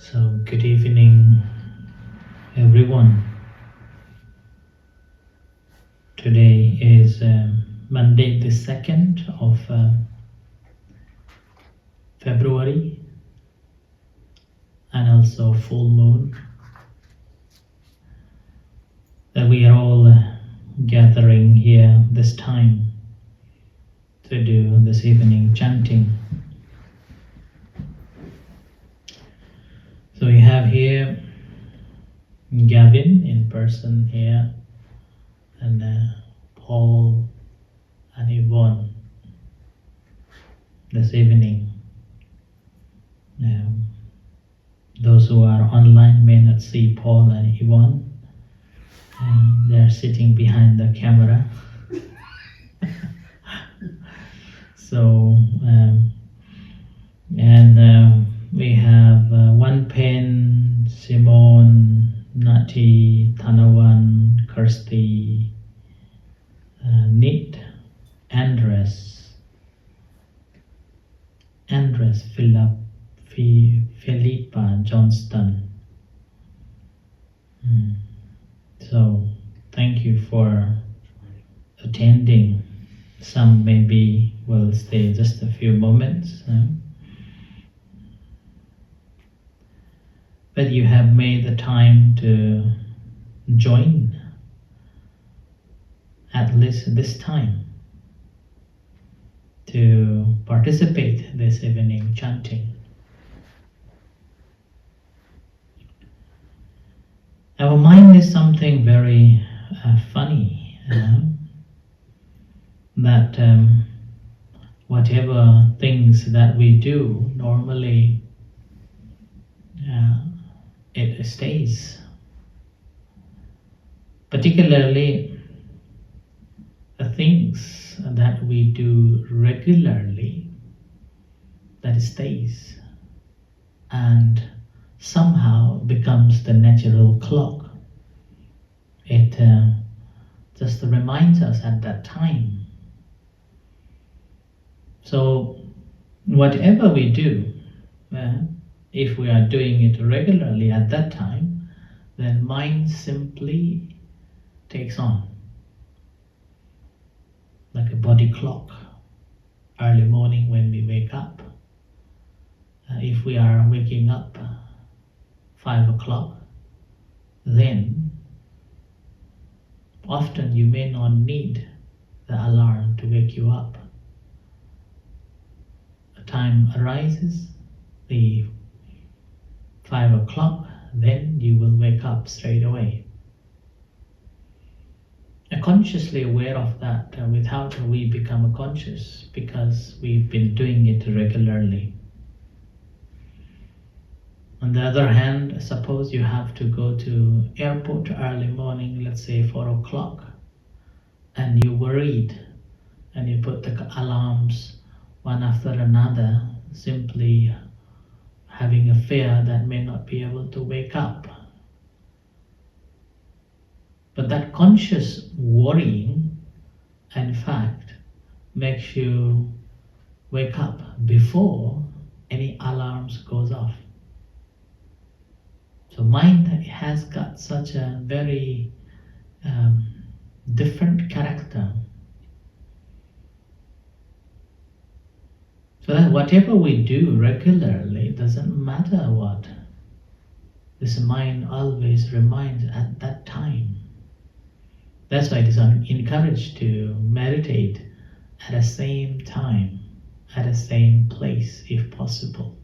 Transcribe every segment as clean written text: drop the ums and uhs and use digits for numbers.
So, good evening, everyone. Today is Monday, the 2nd of February, and also full moon. That we are all gathering here this time to do this evening chanting. So, we have here Gavin in person here, and Paul and Yvonne this evening. Those who are online may not see Paul and Yvonne. They're sitting behind the camera. So, we have One Pen, Simone, Nati, Thanawan, Kirsty, Nit, Andres, Philippa, Johnston. So, thank you for attending. Some maybe will stay just a few moments. But you have made the time to join at least this time to participate this evening chanting. Our mind is something very funny, that whatever things that we do normally, it stays. Particularly the things that we do regularly, that stays and somehow becomes the natural clock. It just reminds us at that time. So whatever we do, if we are doing it regularly at that time, then mind simply takes on. Like a body clock. Early morning when we wake up, if we are waking up 5 o'clock, then often you may not need the alarm to wake you up. A time arises, the 5 o'clock, then you will wake up straight away. Consciously aware of that without we become conscious, because we've been doing it regularly. On the other hand, suppose you have to go to airport early morning, let's say 4 o'clock, and you worried and you put the alarms one after another, simply having a fear that may not be able to wake up. But that conscious worrying, in fact, makes you wake up before any alarms goes off. So mind has got such a very different character. So that whatever we do regularly, doesn't matter what, this mind always reminds at that time. That's why it is encouraged to meditate at the same time, at the same place if possible.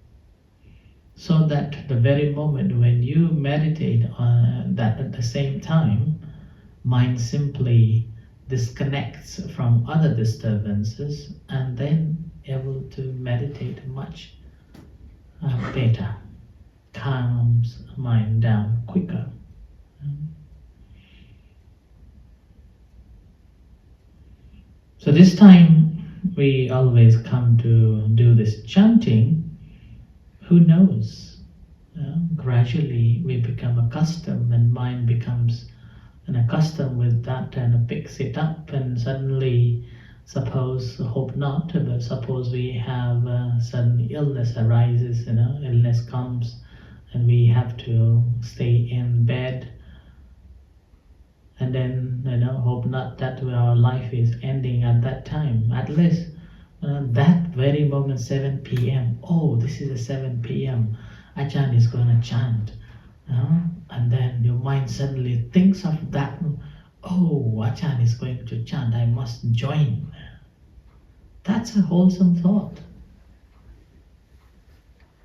So that the very moment when you meditate on that at the same time, mind simply disconnects from other disturbances and then able to meditate much better, calms mind down quicker. So this time we always come to do this chanting. Who knows? Gradually we become accustomed, and mind becomes accustomed with that and picks it up, and suddenly, suppose, hope not, but suppose we have sudden illness arises, illness comes and we have to stay in bed, and then hope not that our life is ending at that time. At least that very moment, 7 p.m. Oh, this is a 7 p.m. Ajahn is going to chant. And then your mind suddenly thinks of that. Oh, Ajahn is going to chant. I must join. That's a wholesome thought.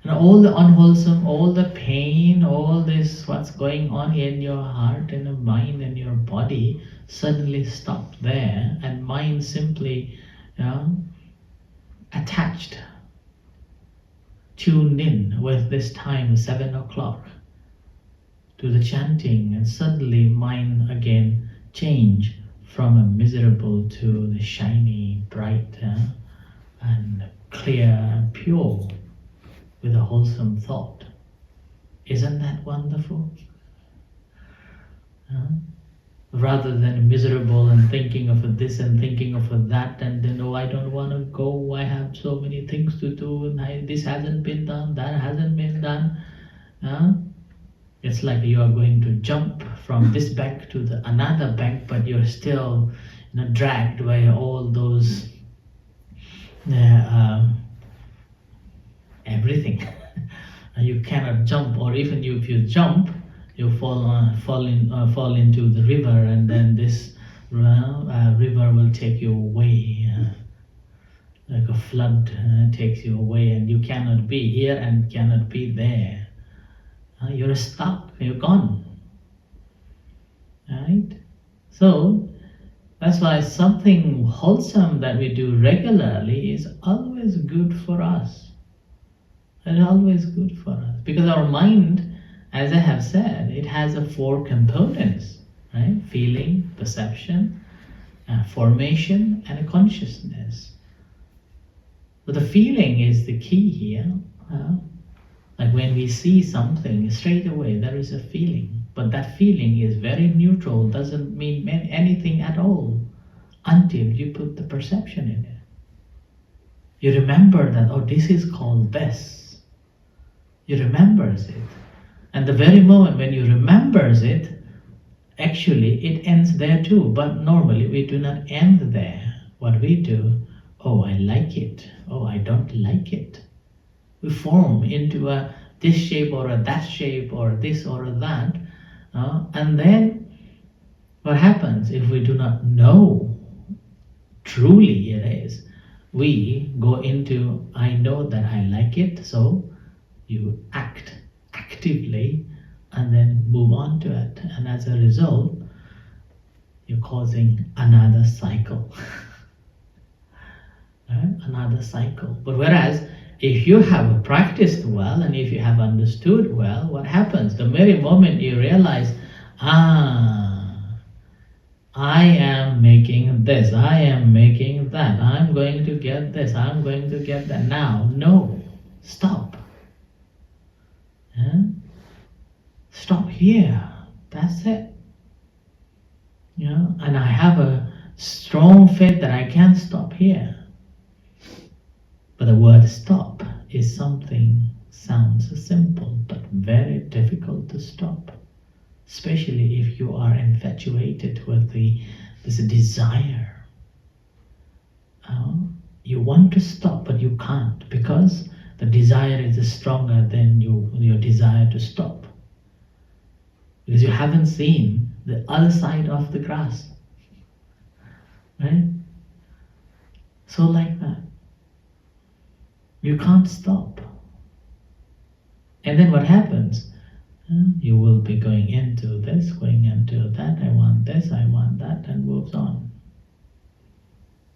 And all the unwholesome, all the pain, all this what's going on in your heart and your mind and your body suddenly stop there, and mind simply attached, tuned in with this time, 7 o'clock, to the chanting, and suddenly mind again change from a miserable to the shiny, bright, and clear and pure, with a wholesome thought. Isn't that wonderful? Rather than miserable and thinking of this and thinking of that, and then, oh, I don't want to go, I have so many things to do, and this hasn't been done, that hasn't been done. It's like you are going to jump from this bank to the another bank, but you're still dragged by all those everything. You cannot jump, or even if you jump, you fall into the river, and then this river will take you away, like a flood takes you away, and you cannot be here and cannot be there. You're stuck, you're gone. Right? So that's why something wholesome that we do regularly is always good for us. It's always good for us, because our mind, as I have said, it has 4 components, right? Feeling, perception, formation, and a consciousness. But the feeling is the key here. Like when we see something, straight away there is a feeling, but that feeling is very neutral, doesn't mean anything at all until you put the perception in it. You remember that, oh, this is called this. You remembers it. And the very moment when you remembers it, actually it ends there too. But normally we do not end there. What we do, oh, I like it. Oh, I don't like it. We form into a this shape or a that shape or this or a that. And then what happens if we do not know truly it is? We go into, I know that I like it, so you act actively and then move on to it. And as a result, you're causing another cycle. Right? Another cycle. But whereas if you have practiced well and if you have understood well, what happens? The very moment you realize, I am making this, I am making that, I'm going to get this, I'm going to get that. Now, no, stop. Stop here. That's it. And I have a strong faith that I can stop here. But the word stop is something sounds simple but very difficult to stop, especially if you are infatuated with this desire. You want to stop, but you can't, because the desire is stronger than your desire to stop. Because you haven't seen the other side of the grass. Right? So like that. You can't stop. And then what happens? You will be going into this, going into that, I want this, I want that, and moves on.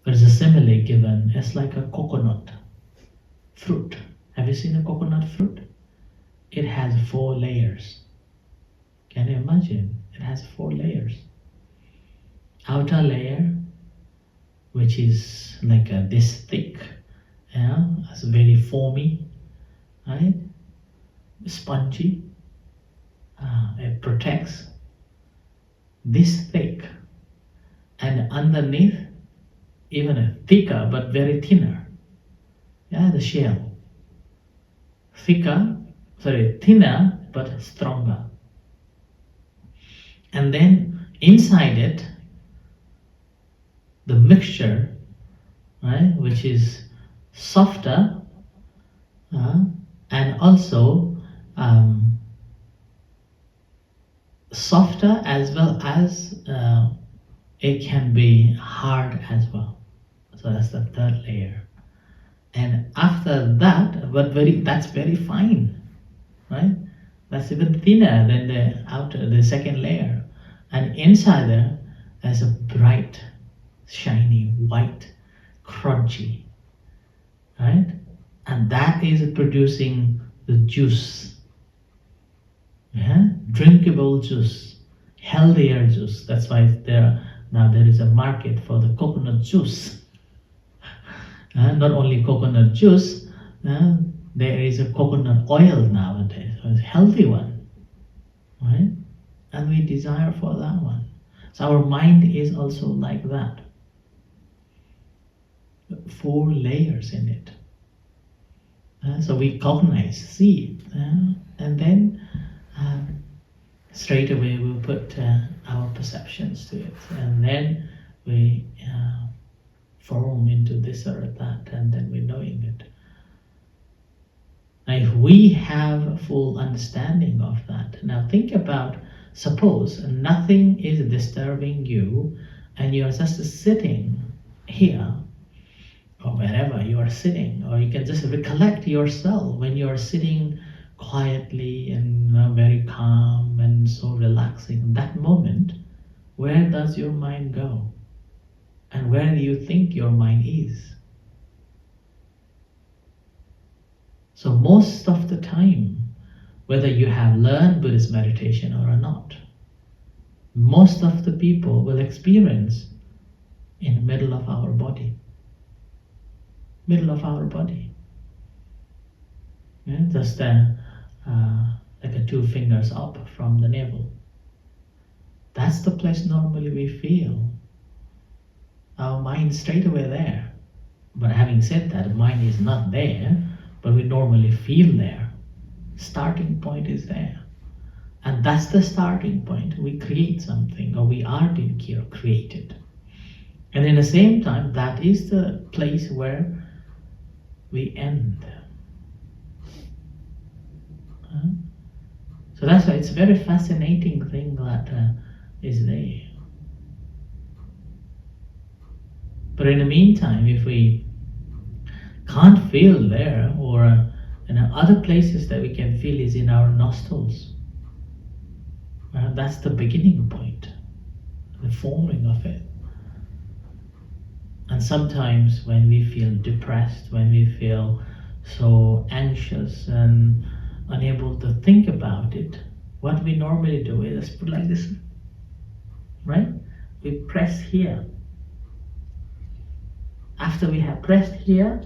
There's a simile given, it's like a coconut fruit. Have you seen a coconut fruit? It has 4 layers. Can you imagine? It has 4 layers. Outer layer, which is like this thick, it's very foamy, right? Spongy. It protects. This thick, and underneath, even a thicker but very thinner. The shell. Thicker, thinner but stronger. And then inside it, the mixture, right, which is softer and also softer as well as it can be hard as well. So that's the third layer. And after that, that's very fine, right? That's even thinner than the second layer. And inside there, there's a bright, shiny, white, crunchy, right? And that is producing the juice, drinkable juice, healthier juice. That's why there is a market for the coconut juice. Not only coconut juice, there is a coconut oil nowadays, so it's a healthy one, right? And we desire for that one. So our mind is also like that. 4 layers in it. So we cognize, see, and then straight away we'll put our perceptions to it, and then we form into this or that, and then we're knowing it. Now, if we have full understanding of that, now think about, suppose nothing is disturbing you, and you're just sitting here, or wherever you are sitting, or you can just recollect yourself when you are sitting quietly and very calm and so relaxing. In that moment, where does your mind go? And where do you think your mind is? So most of the time, whether you have learned Buddhist meditation or not, most of the people will experience in the middle of our body. Middle of our body. Just like 2 fingers up from the navel. That's the place normally we feel. Our mind straight away there. But having said that, the mind is not there, but we normally feel there. Starting point is there. And that's the starting point. We create something, or we are being created. And in the same time, that is the place where we end. So that's why it's a very fascinating thing that is there. But in the meantime, if we can't feel there, or other places that we can feel is in our nostrils, that's the beginning point, the forming of it. And sometimes when we feel depressed, when we feel so anxious and unable to think about it, what we normally do is put like this, right? We press here. After we have pressed here,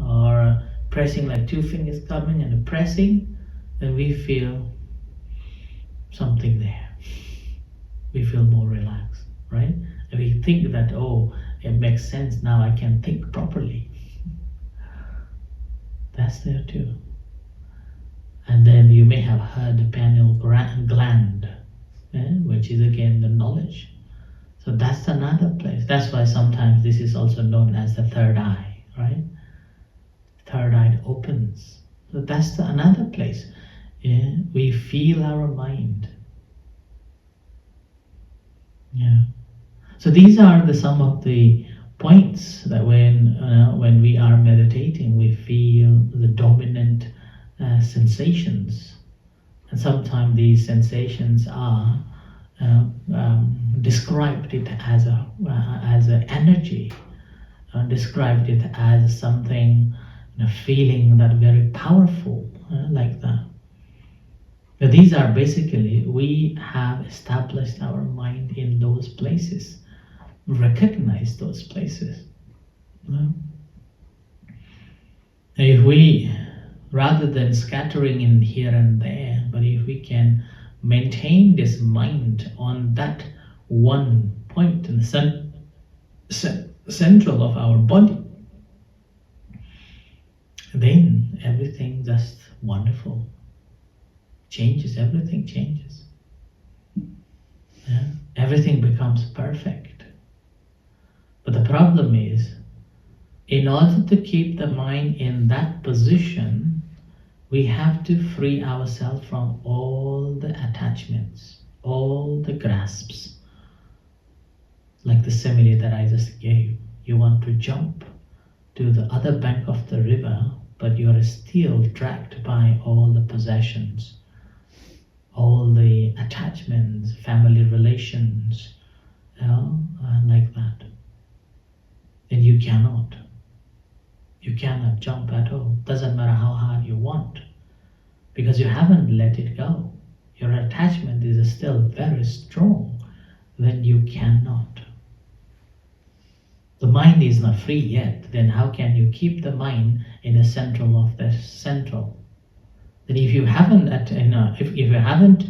or pressing like 2 fingers coming and pressing, then we feel something there. We feel more relaxed, right? And we think that, oh, it makes sense, now I can think properly. That's there too. And then you may have heard the pineal gland, which is again the knowledge. So that's another place. That's why sometimes this is also known as the third eye, right? Third eye opens. So that's another place. We feel our mind. Yeah. So these are some of the points that when we are meditating, we feel the dominant sensations, and sometimes these sensations are described it as an energy, described it as something, a feeling that very powerful, like that. But these are basically, we have established our mind in those places, recognize those places. If we, rather than scattering in here and there, but if we can maintain this mind on that one point in the central of our body, then everything just wonderful. Changes, everything changes. Yeah? Everything becomes perfect. But the problem is, in order to keep the mind in that position, we have to free ourselves from all the attachments, all the grasps. Like the simile that I just gave. You want to jump to the other bank of the river, but you are still dragged by all the possessions, all the attachments, family relations, like that. Then you cannot jump at all. Doesn't matter how hard you want, because you haven't let it go. Your attachment is still very strong. Then you cannot. The mind is not free yet. Then how can you keep the mind in the central of the central? Then if you haven't, if you haven't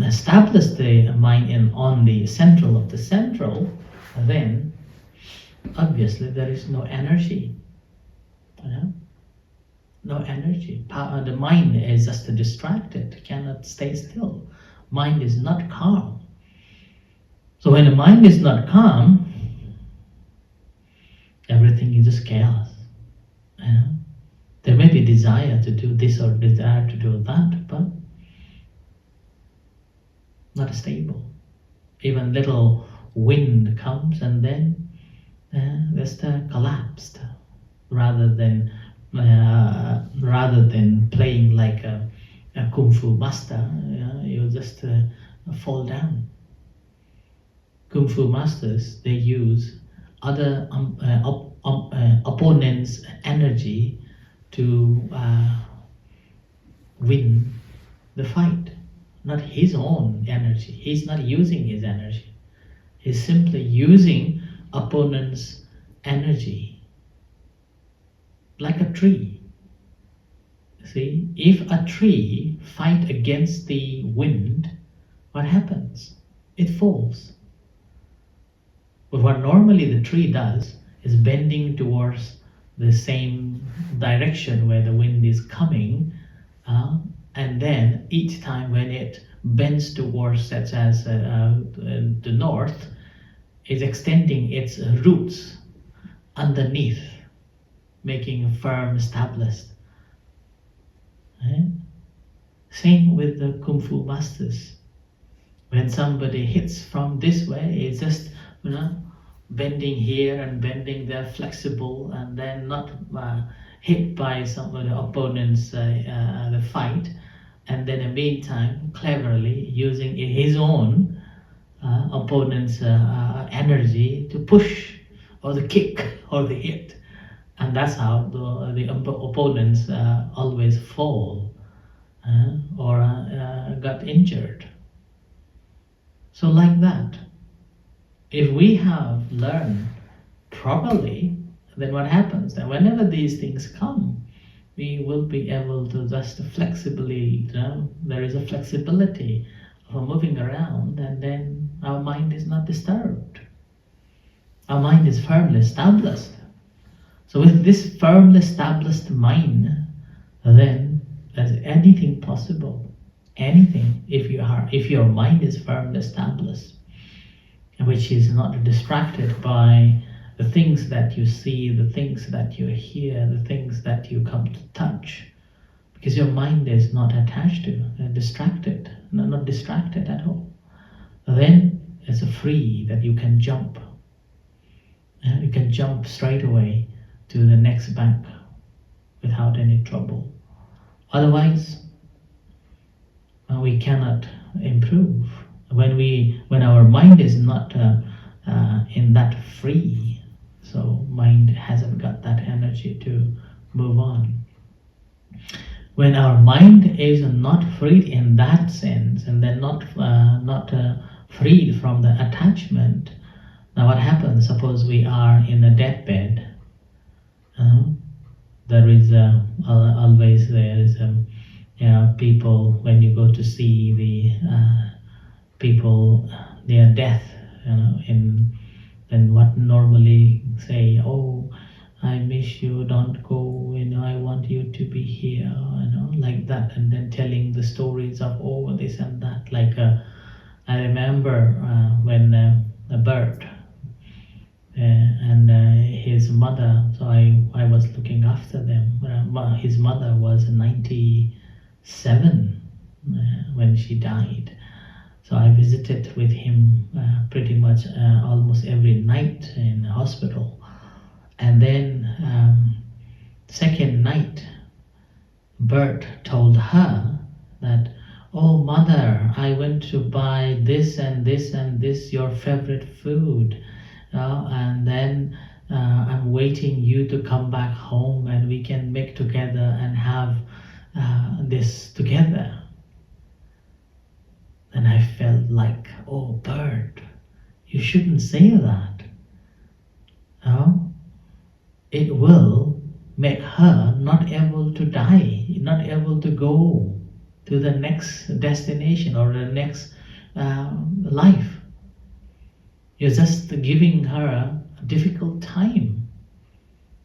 established the mind on the central of the central, then obviously there is no energy. No energy. The mind is just distracted, cannot stay still. Mind is not calm. So when the mind is not calm, everything is just chaos. There may be desire to do this or desire to do that, but not stable. Even little wind comes and then just collapsed. Rather than playing like a kung fu master, you just fall down. Kung fu masters, they use other opponents' energy to win the fight, not his own energy. He's not using his energy. He's simply using opponent's energy. Like a tree. See, if a tree fights against the wind, what happens? It falls. But what normally the tree does is bending towards the same direction where the wind is coming, and then each time when it bends towards, such as the north, is extending its roots underneath, making a firm established. Right? Same with the Kung Fu masters. When somebody hits from this way, it's just bending here and bending there, flexible, and then not hit by some of the opponents' the fight, and then in the meantime cleverly using his own opponent's energy to push or the kick or the hit. And that's how the opponents always fall or got injured. So like that, if we have learned properly, then what happens? That whenever these things come, we will be able to just flexibly, there is a flexibility of moving around, and then our mind is not disturbed. Our mind is firmly established. So with this firmly established mind, then there's anything possible. Anything, if your mind is firmly established, which is not distracted by the things that you see, the things that you hear, the things that you come to touch, because your mind is not attached to, distracted, not distracted at all. Then it's a free that you can jump. You can jump straight away to the next bank without any trouble. Otherwise, we cannot improve. When our mind is not in that free, so mind hasn't got that energy to move on. When our mind is not freed in that sense, and then not freed from the attachment, now what happens? Suppose we are in a deathbed. There is always people, when you go to see the people near death, then what normally say, I miss you, don't go, I want you to be here, like that, and then telling the stories of this and that. Like I remember when a bird and his mother, so I was looking after them. His mother was 97 when she died. So I visited with him pretty much almost every night in the hospital. And then second night, Bert told her that, "Oh mother, I went to buy this and this and this, your favorite food. And then I'm waiting you to come back home and we can make together and have this together." And I felt like, oh Bert, you shouldn't say that. It will make her not able to die, not able to go to the next destination or the next life. You're just giving her a difficult time,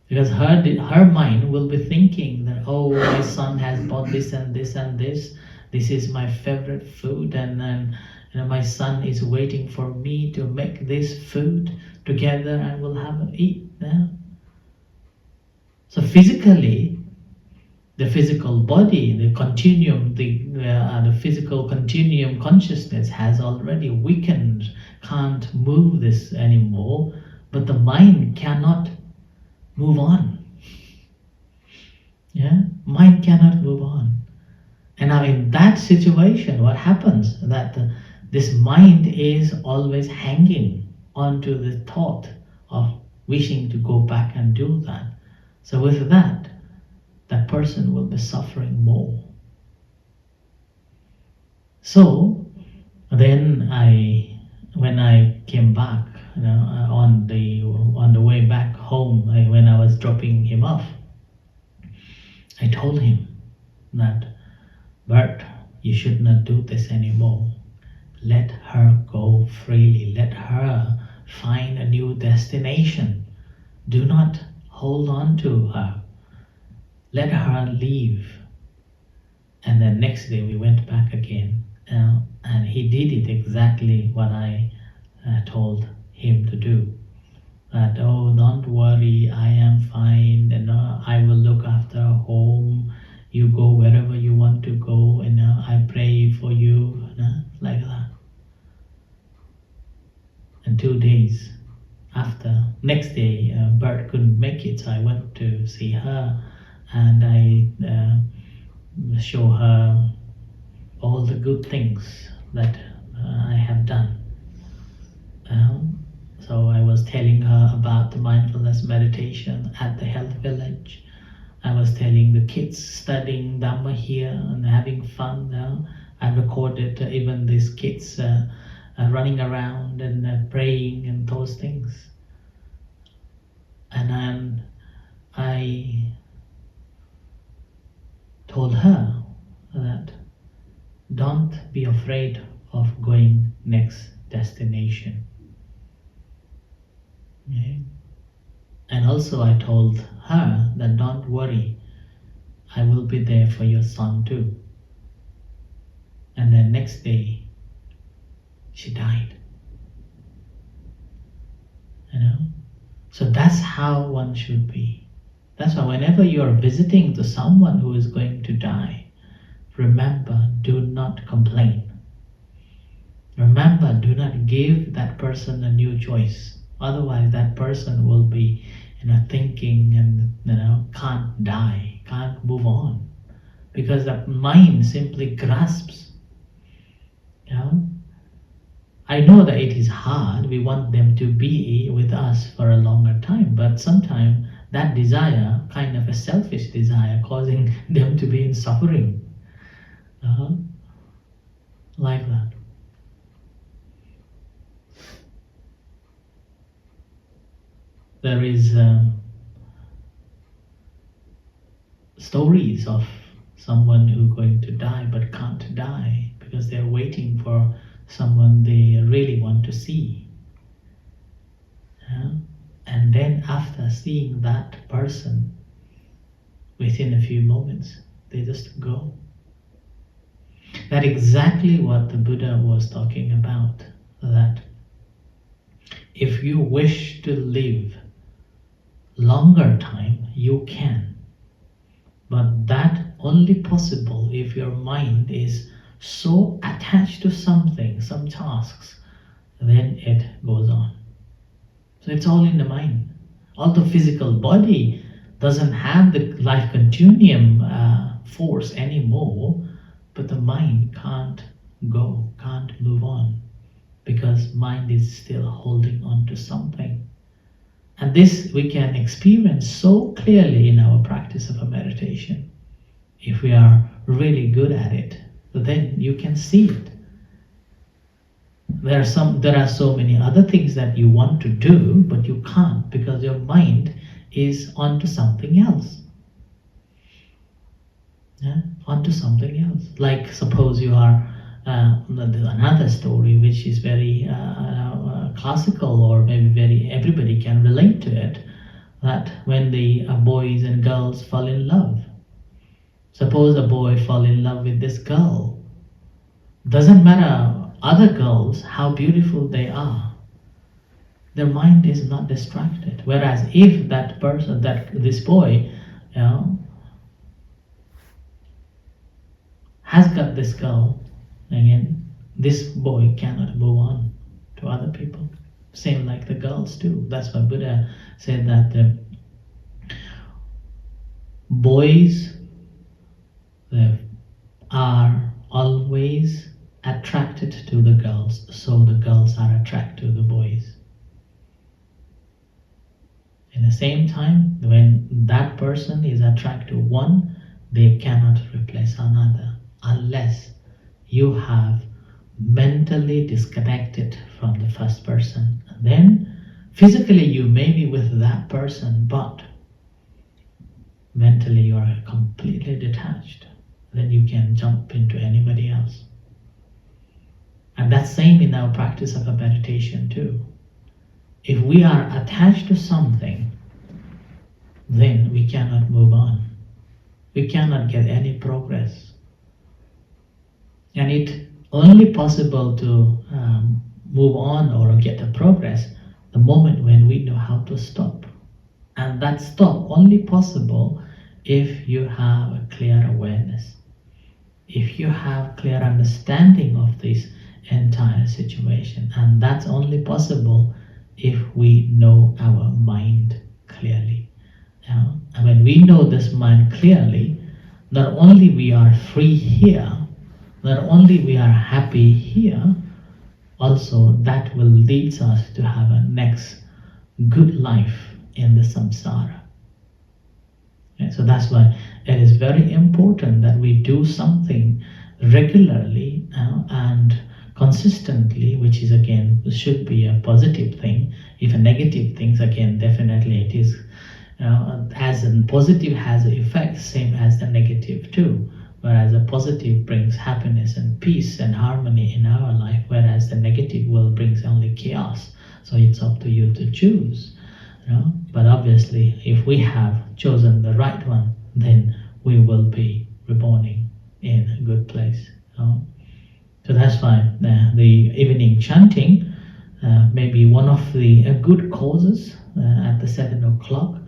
because her mind will be thinking that, oh, my son has bought this and this and this. This is my favorite food, and then my son is waiting for me to make this food together and we'll have a eat. So physically, the physical body, the continuum, the physical continuum consciousness has already weakened, can't move this anymore, but the mind cannot move on. Mind cannot move on. And now in that situation, what happens? That this mind is always hanging onto the thought of wishing to go back and do that. So with that person will be suffering more. So then when I came back, on the way back home, when I was dropping him off, I told him that, Bert, you should not do this anymore. Let her go freely. Let her find a new destination. Do not hold on to her. Let her leave. And then next day we went back again. And he did it exactly what I told him to do. That, oh, don't worry, I am fine, and I will look after home. You go wherever you want to go, and I pray for you, like that. And 2 days after, next day, Bert couldn't make it, so I went to see her, and I show her all the good things that I have done. So I was telling her about the mindfulness meditation at the Health Village. I was telling the kids studying Dhamma here and having fun. I recorded even these kids running around and praying and those things. And then I told her that don't be afraid of going next destination. Okay? And also I told her that don't worry, I will be there for your son too. And then next day, she died. So that's how one should be. That's why whenever you are visiting to someone who is going to die, remember, do not complain. Remember, do not give that person a new choice. Otherwise, that person will be, thinking and can't die, can't move on, because the mind simply grasps. I know that it is hard. We want them to be with us for a longer time, but sometimes that desire, kind of a selfish desire, causing them to be in suffering, like that. There is stories of someone who's going to die but can't die because they're waiting for someone they really want to see. And then after seeing that person within a few moments. They just go. That's exactly what the Buddha was talking about, that if you wish to live longer time, you can. But that only possible if your mind is so attached to something, some tasks, then it goes on. So it's all in the mind. Although physical body doesn't have the life continuum force anymore, but the mind can't go, can't move on, because mind is still holding on to something. And this we can experience so clearly in our practice of a meditation. If we are really good at it, then you can see it. There are so many other things that you want to do, but you can't because your mind is onto something else. Yeah? Onto something else. Like suppose you are another story which is very classical, or maybe everybody can relate to it, that when the boys and girls fall in love. Suppose a boy fall in love with this girl. Doesn't matter other girls, how beautiful they are. Their mind is not distracted. Whereas if that person, this boy, has got this girl, again, this boy cannot move on to other people. Same like the girls too. That's why Buddha said that boys are always attracted to the girls, so the girls are attracted to the boys. In the same time, when that person is attracted to one, they cannot replace another unless you have mentally disconnected from the first person. Then physically you may be with that person, but mentally you are completely detached. Then you can jump into anybody else. And that's same in our practice of a meditation too. If we are attached to something, then we cannot move on. We cannot get any progress. And it's only possible to move on or get a progress the moment when we know how to stop. And that stop only possible if you have a clear awareness. If you have clear understanding of this entire situation. And that's only possible if we know our mind clearly. And when we know this mind clearly, not only we are free here, not only we are happy here, also that will lead us to have a next good life in the samsara. And so that's why it is very important that we do something regularly and consistently, which is again should be a positive thing. If a negative things, again definitely it is as a positive has an effect, same as the negative too. Whereas a positive brings happiness and peace and harmony in our life, whereas the negative will brings only chaos. So it's up to you to choose. But obviously, if we have chosen the right one, then we will be reborning in a good place. So that's why the evening chanting may be one of the good causes at the 7 o'clock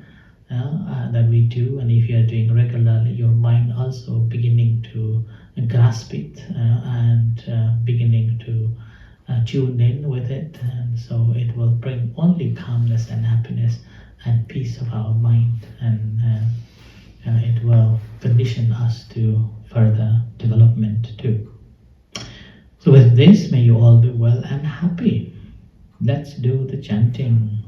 that we do. And if you are doing regularly, your mind also beginning to grasp it and beginning to tune in with it, and so it will bring only calmness and happiness and peace of our mind, and it will condition us to further development too. So with this, may you all be well and happy. Let's do the chanting.